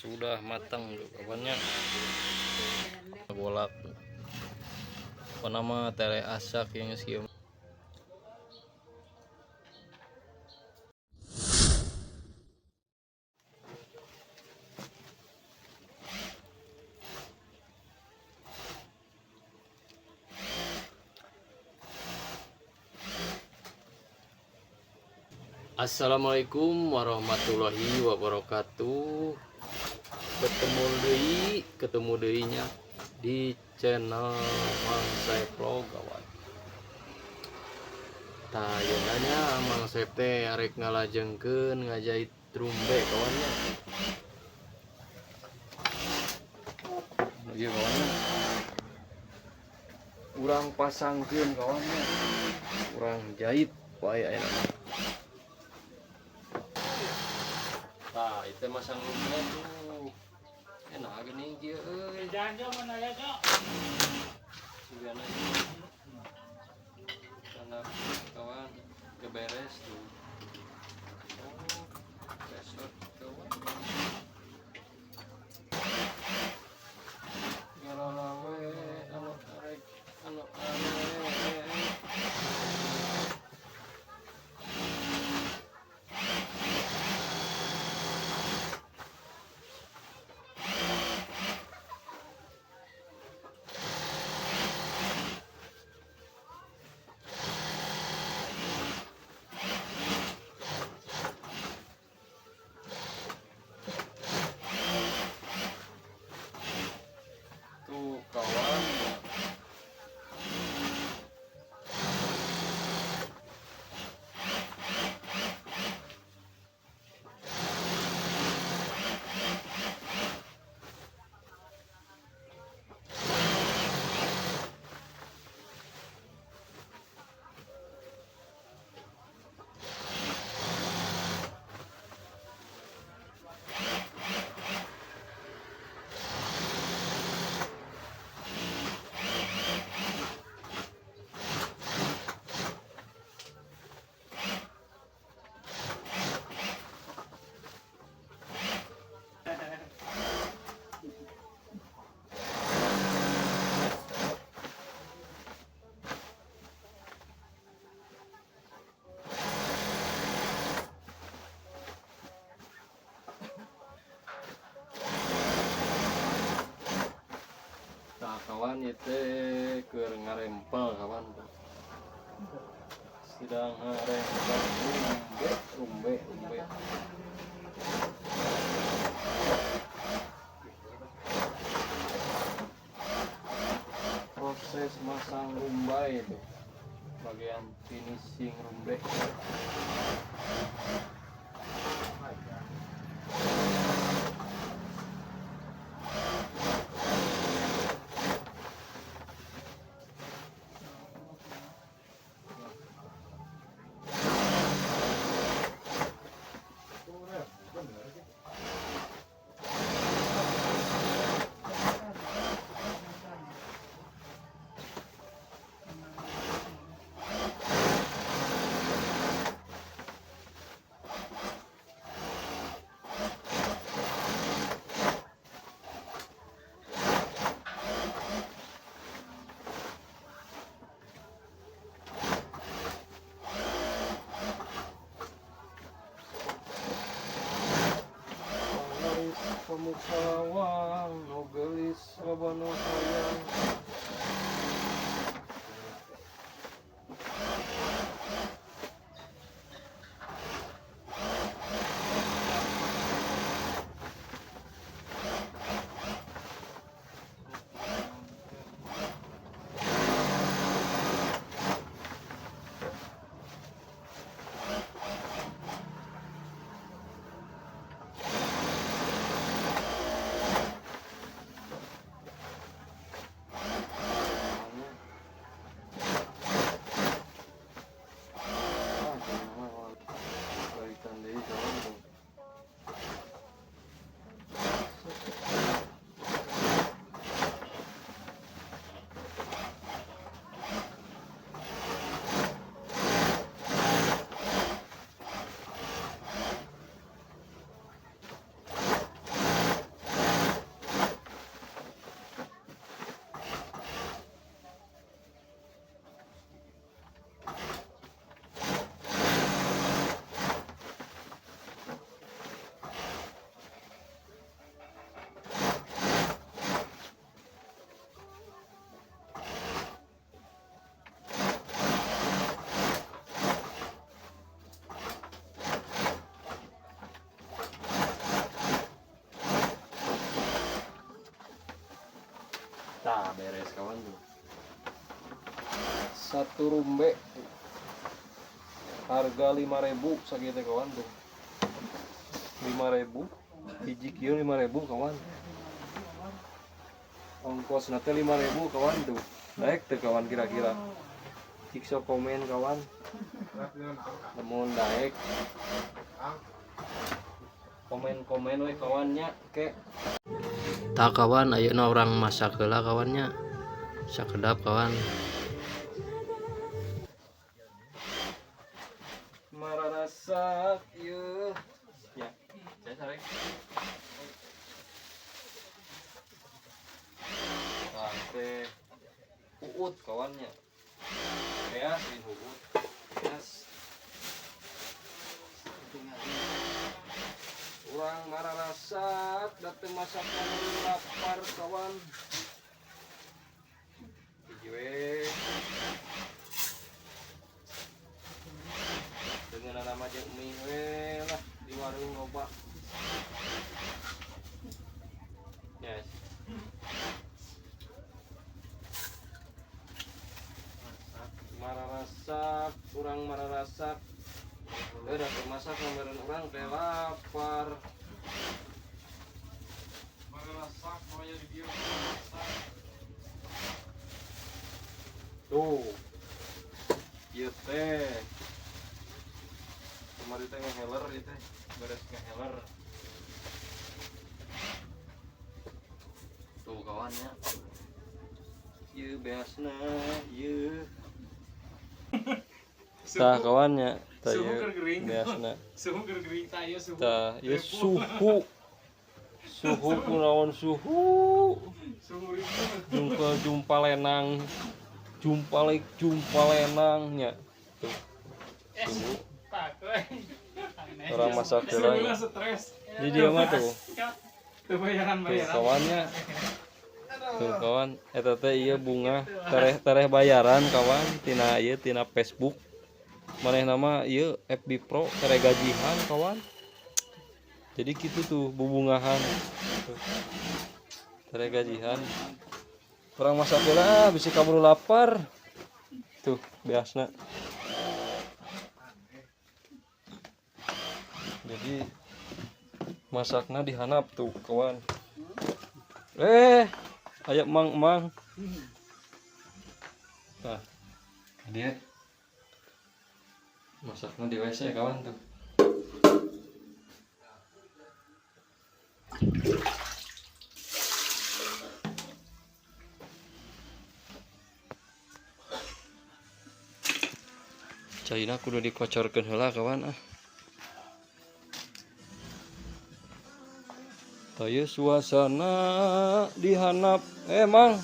sudah matang tuh kawannya. Golak apa nama tele asak yang siam. Assalamualaikum warahmatullahi wabarakatuh. Ketemu deuinya di channel Mang Saep Vlog kawan. Tayangnya Mang Saep teh arek ngalajengkeun ngajait trumbe kawannya. Ieu kawannya. Urang pasangkeun kawannya. Urang jahit wae ayeuna. Tah, itu masang lumba tuh. Enak geuning kieu euy. Janjo mana ya, Cok? Sigana karena kawan keberes tuh. Oh, besok kawan. Galalawe anu arek anu arek. Tuh kawan. Nah kawan itu keur ngarempel kawan sedang ngarempel rumbe proses masang rumbai itu bagian finishing rumbe. Pemukawang nogelis sabana hayang. beres kawan tuh. Satu rumbe harga 5.000 sakitu kawan tuh. 5.000 hiji kieu 5.000 kawan. Ongkos nanti 5.000 kawan tuh. Daek tuh kawan kira-kira. Cik sok komen kawan. Namun daek. Komen we kawannya ke. Tak kawan ayeuna orang masak heula kawannya. Sakedap kawan. Mararasak yeuh. Ya, saya sarek. Sampai uut kawannya. Ya, ini uut. Yes. Urang mararasak dateng masak lapar kawan. Hiji we. Dengan nama jeung mie we lah di warung loba. Yes. Mararasak, urang mararasak. Udah masak nomeren urang teh lapar. Mararasak pokoknya di dieu mararasak. Tuh. Ieu teh. Kemarin teh ngeheler ieu teh, beres ngeheler. Tuh kawannya. Ieu beasna, ieu. Tah kawannya, tah ieu beasna. Suhu gering tah ieu suhu. Tah ieu suhu. Suhu kunaon suhu? Suhu ribu. Jumpa lenang. Jumpa lenang nya. Tuh. Suhu. Orang masak heula. Di dia mah tuh. Tuh bayaran-bayaran. Kawannya. Tuh kawan, eta teh ieu bunga tareh bayaran kawan tina ieu tina Facebook. Manehna mah ieu FB Pro tareh gajihan kawan. Jadi kitu tuh bubungahan. Tuh. Tareh gajihan. Orang masak heula bisi kaburu lapar. Tuh, biasna. Jadi masakna dihanap tuh kawan. Aya emang. Nah, dia masakna di WC kawan tuh. Caina kudu dikocorkeun heula kawan ah. Teu suasana dihanap. Mang.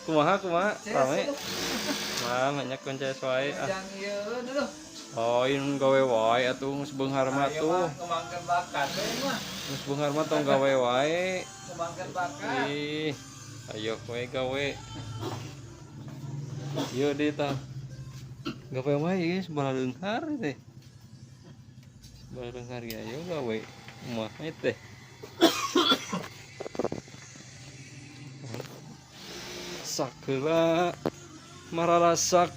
Kumaha? Rame. Mah banyak konces wae ah. Oh, ieu gawe wae atuh geus beunghar mah tuh. Kemangkeun bakat we mah. Geus beunghar mah tong gawe wae. Kemangkeun bakat. Ih, ayo we gawe. Ieu deui tah. Gawe wae geus baladeunghar teh. Baladeunghar ge ayo gawe. Kumaha teh? Sakeula mararasak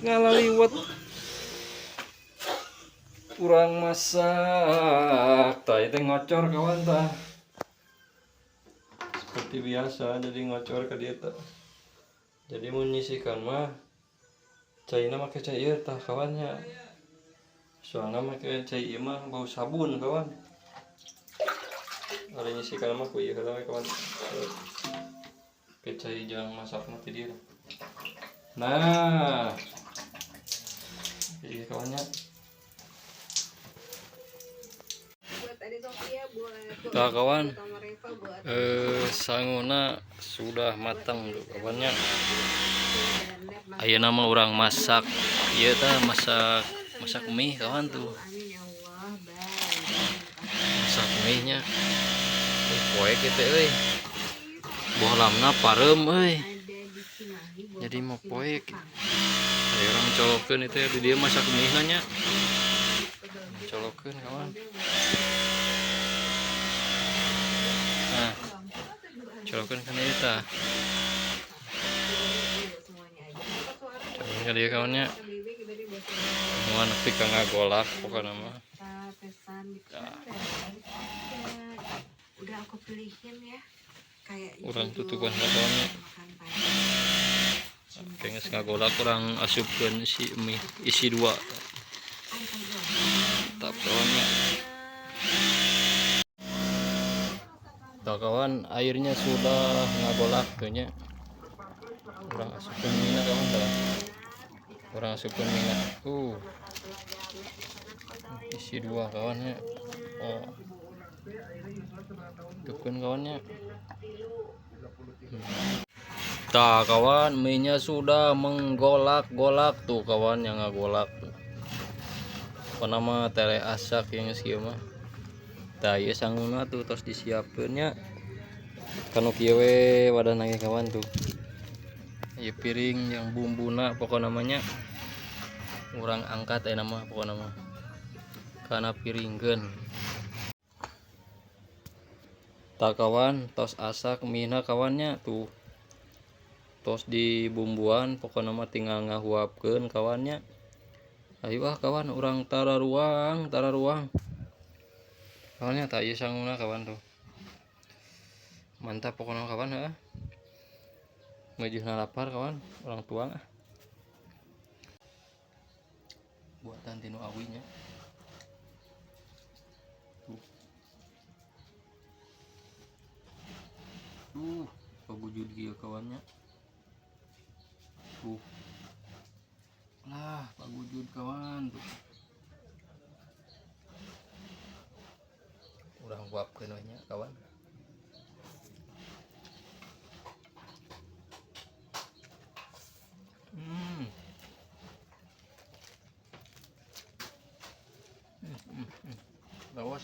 ngalaliwet urang masak tah teh ngocor kawan tah seperti biasa jadi ngocor ke dieu teh jadi mun nyisikan mah caina make cai ieu tah kawannya soalna make cai ieu mah bau sabun kawan ari nyisikan mah ku ieu heula we kawan kecai jangan masak nanti dia. Nah, iya kawannya. Nah kawan, sanguna sudah matang tuh kawannya. Ayeuna mah urang masak, ieu tah masak mie kawan tuh. Masak mie nya. Poe kitu euy. Bohlamna parem euy. Jadi mau poek. Ada orang colokeun itu di dia masak mie nanya. Colokeun kawan. colokan kan eta. Coba dia kawannya. Mau nepi ka ngagolak pokokna mah. Udah aku pilihin ya. Kayak Urang tutupan kawannya. Kayaknya ngagolak kurang asupkeun si mie isi 2. Tap kawannya. Tuh kawan, airnya sudah ngagolak tuhnya. Kurang asupkeun mina kawan dah. Kurang asupkeun mina. Isi 2 kawannya. Oh. Dukun kawannya. Tah kawan, mie-nya sudah menggolak-golak tuh kawan yang ngagolak. Apa nama tele asak yang sieun mah. Tah ieu sangguna tuh tos disiapkeun nya. Kanu kieu we wadahna ge kawan tuh. Ieu piring yang bumbuna pokok namanya. Urang angkat nama pokok nama. Kana piringkeun. Tah kawan, tos asak mie-na kawannya tuh. Tos di bumbuan pokokna mah tinggal ngahuapkeun kawannya. Ayo kawan, urang tara ruang. Kawannya tak ieu sangguna kawan tuh. Mantap pokoknya kawan heeh. Ngeujeunna lapar kawan, urang tuang ah. Buatan tinu awinya. Pagujud kieu kawannya. Lah, pagujud kawan tuh. Urang buapkeun we nya kawan. Lawas.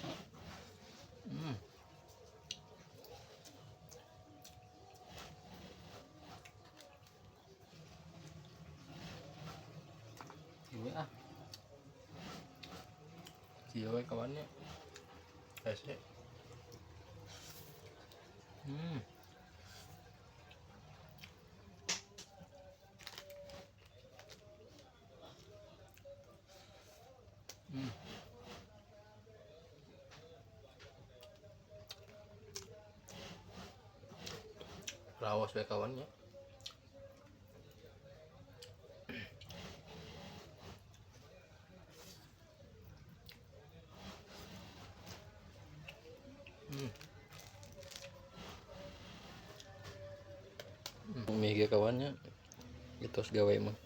Ini ah. Kieu we kawannya. Hese. Lawas we kawannya. Mie ge kawannya. Itos gawe mah.